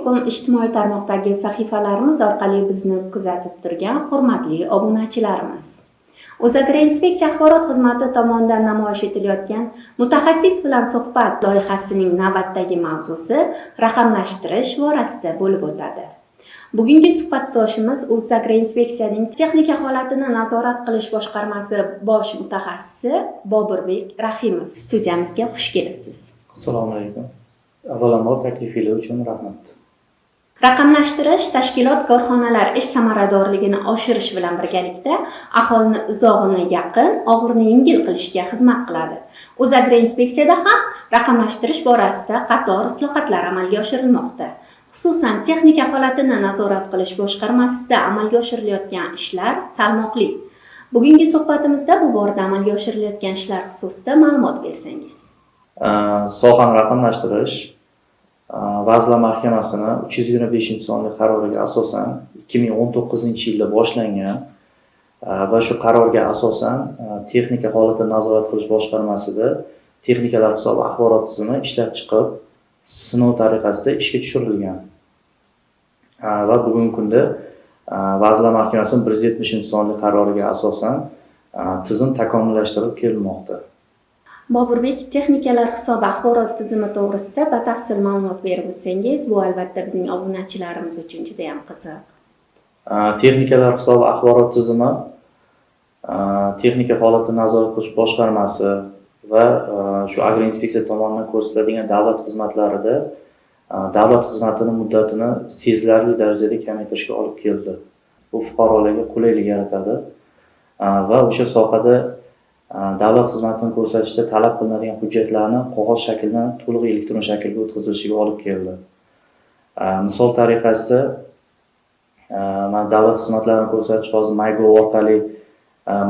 alaykum. Ijtimoiy tarmoqdagi sahifalarimiz orqali bizni kuzatib turgan hurmatli obunachilarimiz. O'zagroinspeksiya axborot xizmati tomonidan namoyish etilayotgan mutaxassis bilan suhbat loyihasining navbatdagi mavzusi raqamlashtirish borasida bo'lib o'tadi. Bugungi suhbatdoshimiz O'zagroinspeksiyaning texnika holatini nazorat qilish boshqarmasi bosh mutaxassisi Boburbek Rahimov. Studiyamizga xush kelibsiz. Assalomu alaykum. Avvalambor taklifingiz uchun rahmat. Raqamlashtirish tashkilot korxonalar ish samaradorligini oshirish bilan birgalikda aholini uzog'ini yaqin, og'irini yengil qilishga xizmat qiladi. O'zagroinspeksiyada ham raqamlashtirish borasida qator islohotlar amalga oshirilmoqda. Xususan, texnika holatini nazorat qilish boshqarmasida amalga oshirilayotgan ishlar salmoqli. Bugungi suhbatimizda bu borada amalga oshirilayotgan ishlar xususida ma'lumot bersangiz. Sohani raqamlashtirish Vazirlar Mahkamasining 325-sonli qaroriga asosan 2019-yilda boshlangan va shu qarorga asosan texnika holatini nazorat qilish boshqarmasida texnikalar hisobi axborot tizimi ishlab chiqib, sinov tariqasida ishga tushirilgan. Va bugungi kunda Vazirlar Mahkamasining 170-sonli qaroriga asosan tizim takomillashtirib kelinmoqda. Boburbek, texnikalar hisobi axborot tizimi to'g'risida batafsil ma'lumot berib o'tsangiz, bu albatta bizning obunachilarimiz uchun juda ham qiziq. Texnikalar hisobi axborot tizimi texnika holatini nazorat qilish boshqarmasi va shu agroinspeksiya tomonidan ko'rsatiladigan davlat xizmatlarida davlat xizmatining muddatini sezilarli darajada kamaytirishga olib keldi. Bu fuqarolarga qulaylik yaratadi va o'sha sohada davlat xizmatini ko'rsatishda talab qilinadigan hujjatlarni qog'oz shakldan to'liq elektron shaklga o'tkazilishiga olib keldi. Misol tariqasida men davlat xizmatlarini ko'rsatish hozir MyGov orqali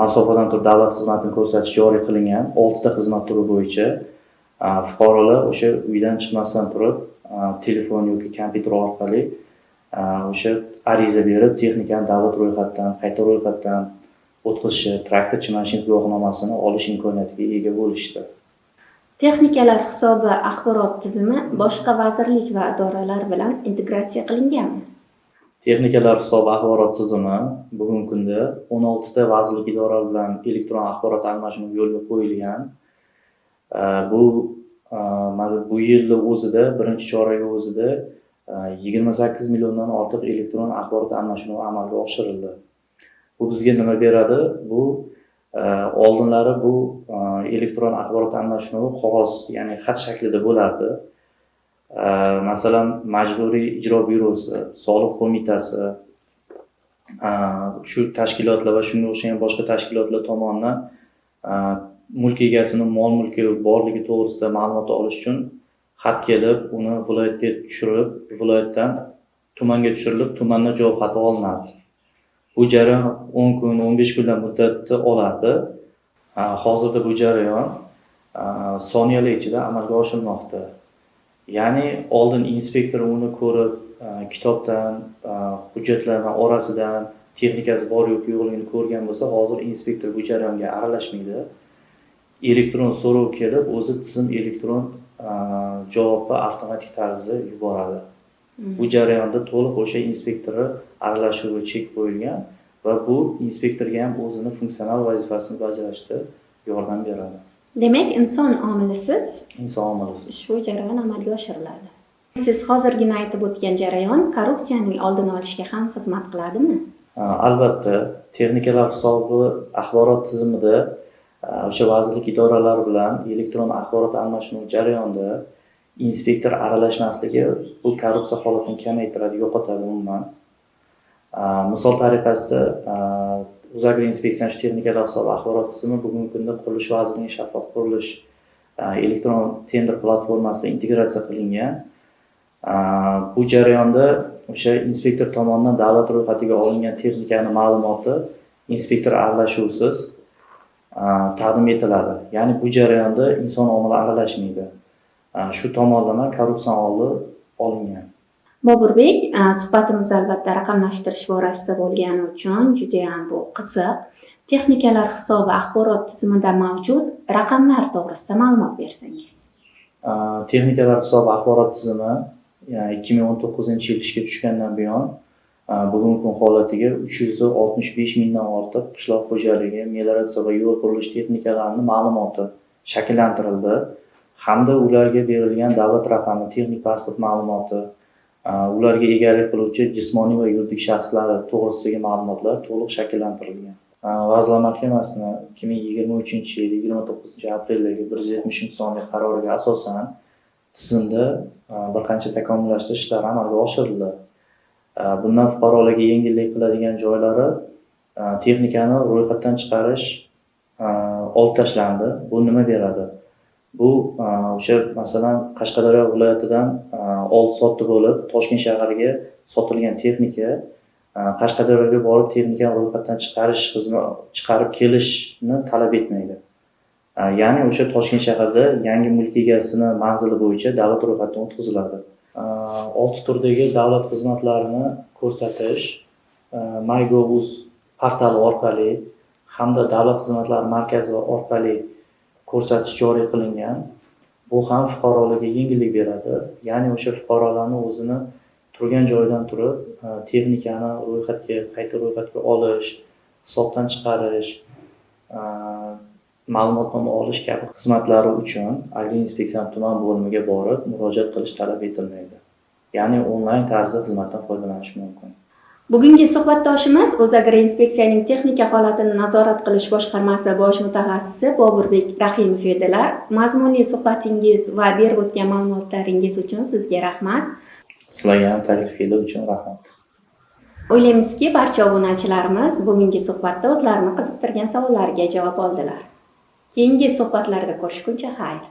masofadan turib davlat xizmatini ko'rsatish joriy qilingan 6 ta xizmat turi bo'yicha fuqarolar o'sha uydan chiqmasdan turib telefon yoki kompyuter orqali o'sha ariza berib texnikani davlat ro'yxatidan, qayta ro'yxatdan o'tkazishi, traktorchi mashin guvohnomasini olish imkoniyatiga ega bo'lishdi. Texnikalar hisobi axborot tizimi boshqa vazirlik va idoralar bilan integratsiya qilinganmi? Texnikalar hisobi axborot tizimi bugungi kunda 16 ta vazirlik idora bilan elektron axborot almashinuvi yo'lga qo'yilgan. Bu yilning o'zida, birinchi chorak o'zida 28 milliondan ortiq elektron axborot almashinuvi amalga oshirildi. Bu bizga nima beradi? Bu oldinlari bu elektron axborot almashinuvi qog'oz, ya'ni xat shaklida bo'lardi. Masalan, Majburiy ijro byurosi, Soliq qo'mitasi, shu tashkilotlar va shunga o'xshagan boshqa tashkilotlar tomonidan mulk egasining mol-mulki borligi to'g'risida ma'lumot olish uchun xat kelib, uni viloyatga tushirib, viloyatdan tumanga tushirilib, tumandan javob xati olinardi. Bu jarayon 10 kun, 15 kundan muddatni olardi. Hozirda bu jarayon soniyalar ichida amalga oshirilmoqda. Ya'ni oldin inspektor uni ko'rib, kitobdan, hujjatlarning orasidan texnikasi bor yoki yo'qligini ko'rgan bo'lsa, hozir inspektor bu jarayonga aralashmaydi. Elektron so'rov kelib, o'zi tizim elektron javobni avtomatik tarzda yuboradi. Bu jarayonda to'liq o'sha inspektori aralashuvi chek qo'yilgan va bu inspektorga ham o'zining funksional vazifasini bajarishda yordam beradi. Demak, inson omilisiz, Shu jarayon amalga oshiriladi. Siz hozirgina aytib o'tgan jarayon korrupsiyaning oldini olishga ham xizmat qiladimi? Albatta, texnikalar hisobi axborot tizimida o'sha vazirlik idoralari bilan elektron axborot almashinuvi jarayonida inspektor aralashmasligi bu korrupsiya holatini kamaytiradi, yo'qotadi umuman. Misol tariqasida O'zagroinspeksiyaning texnikalar hisobi axborot tizimi bugungi kunda Qurilish vazirligining shaffof qurilish elektron tender platformasida integratsiya qilingan. Bu jarayonda o'sha inspektor tomonidan davlat ro'yxatiga olingan texnikaning ma'lumoti inspektor aralashuvisiz taqdim etiladi. Ya'ni bu jarayonda inson omili aralashmaydi. Shu tomonlama korrupsiya oldi olingan. Boburbek, suhbatimiz albatta raqamlashtirish borasida bo'lgani uchun juda ham bu qiziq. Texnikalar hisobi axborot tizimida mavjud raqamlar to'g'risida ma'lumot bersangiz. Texnikalar hisobi axborot tizimi yani 2019 yil ishga tushgandan buyon bugungi kun holatiga 365 mingdan ortiq qishloq xo'jaligi, melioratsiya va yo'l qurilish texnikalarini ma'lumoti shakllantirildi hamda ularga berilgan davlat raqami, texnik pasport ma'lumoti, ularga egalik qiluvchi jismoniy va yuridik shaxslar to'g'risidagi ma'lumotlar to'liq shakllantirilgan. Vazirlar Mahkamasining 2023-yil 29-apreldagi 170 sonli qaroriga asosan tizimda bir qancha takomillashtirish ishlari amalga oshirildi. Bundan fuqarolarga yengillik qiladigan joylari texnikani ro'yxatdan chiqarish olib tashlandi. Bu nima beradi? Bu o'sha masalan Qashqadaryo viloyatidan oldi sotdi bo'lib Toshkent shahriga sotilgan texnika Qashqadaryoga borib texnikani ro'yxatdan chiqarib kelishni talab etmaydi. Ya'ni o'sha Toshkent shahrida yangi mulk egasini manzili bo'yicha davlat ro'yxatidan o'tkaziladi. 6 turdagi davlat xizmatlarini ko'rsatish MyGov.uz portali orqali hamda davlat xizmatlari markazi orqali ko'rsatish joriy qilingan. Bu ham fuqarolarga yengillik beradi. Ya'ni o'sha fuqarolarni o'zini turgan joyidan turib texnikani qayta ro'yxatga olish, hisobdan chiqarish, ma'lumotnoma olish kabi xizmatlari uchun Agroinspeksiya tuman bo'limiga borib murojaat qilish talab etilmaydi. Ya'ni onlayn tarzda xizmatdan foydalanish mumkin. Bugungi suhbatdoshimiz O'zagroinspeksiyaning texnika holatini nazorat qilish boshqarmasi bosh mutaxassisi Boburbek Rahimov edilar. Mazmunli suhbatingiz va berib o'tgan ma'lumotlaringiz uchun sizga rahmat. Sizlarga ham taklifinglar uchun rahmat. O'ylaymizki, barcha obunachilarimiz bugungi suhbatda o'zlarini qiziqtirgan savollarga javob oldilar. Keyingi suhbatlarda ko'rishguncha xayr.